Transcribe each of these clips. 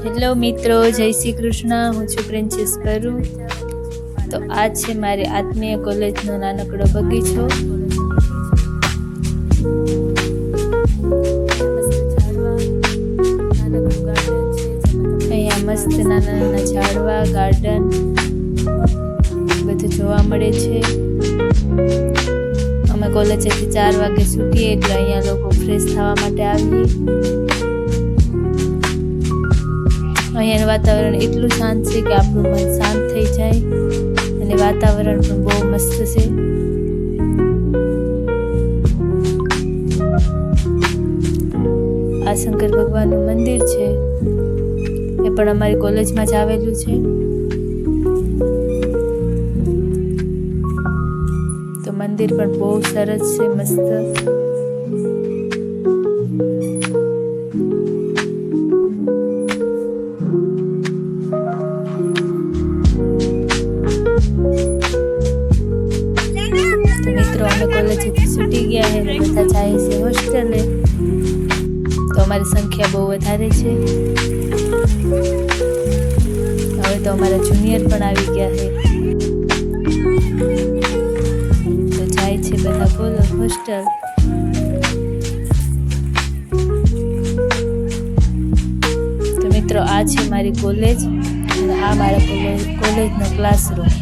Hello મિત્રો, જય શ્રી કૃષ્ણ. હું છું પ્રિન્સેસ કરું. તો આ છે મારી આત્મીય કોલેજનો નાનકડો બગીચો. અહીંયા મસ્ત નાના નાના ઝાડવા, ગાર્ડન બધું જોવા મળે છે. અમે કોલેજેથી 4 વાગે છૂટીએ એટલે અહીંયા લોકો ફ્રેશ થવા માટે આવીએ. અહીંયાનું વાતાવરણ એટલું શાંત છે કે આપણું મન શાંત થઈ જાય અને વાતાવરણ પણ બહુ મસ્ત છે. આ શંકર ભગવાનનું મંદિર છે, એ પણ અમારી કોલેજમાં જ આવેલું છે. તો મંદિર પણ બહુ સરસ છે, મસ્ત. મિત્રો અમે કોલેજથી છૂટી ગયા છે ને બધા જાય છે હોસ્ટેલે. તો અમારી સંખ્યા બહુ વધારે છે. હવે તો અમારા જુનિયર પણ આવી ગયા છે. તો જાય છે બધા બોલો હોસ્ટેલ. તો મિત્રો આ છે મારી કોલેજ અને આ મારા કોલેજનો ક્લાસરૂમ.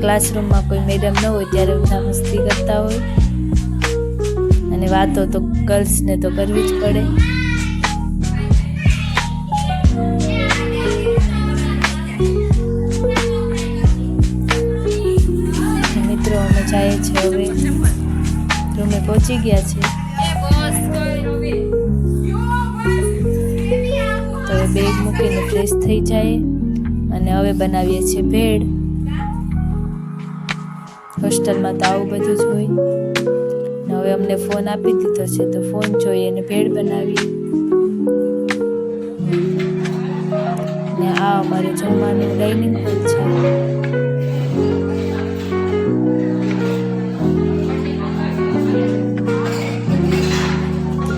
ક્લાસરૂમમાં કોઈ મેડમ ન હોય ત્યારે બધા મસ્તી કરતા હોય અને વાતો તો ગર્લ્સને તો કરવી જ પડે. મિત્રો અમે જઈએ છીએ હવે રૂમે પહોંચી ગયા છે. તો હવે બેગ મૂકીને ફ્રેશ થઈ જાય અને હવે બનાવીએ છીએ ભેળ. હોસ્ટેલમાં તો આવું બધું જ હોય. ને હવે અમને ફોન આપી દીધો છે તો ફોન જોઈએ અને ભેળ બનાવીએ. ને આ અમારું જમવાનું ડાઇનિંગ હોલ છે.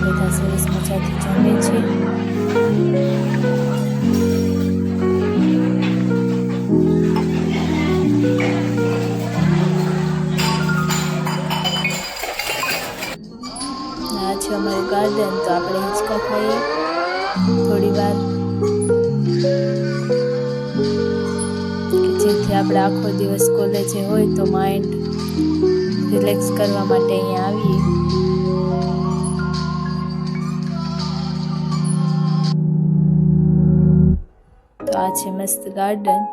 બધા સરસ મજાથી જમે છે. છે અમારું ગાર્ડન. તો આપણે હિંચકા ખાઈએ થોડી વાર કે જેથી આપણે આખો દિવસ કોલેજે હોય તો માઇન્ડ રિલેક્સ કરવા માટે અહીંયા આવીએ. તો આ છે મસ્ત ગાર્ડન.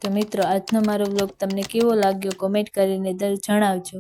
તો મિત્રો આજનો મારો વ્લોગ તમને કેવો લાગ્યો કોમેન્ટ કરીને જણાવજો.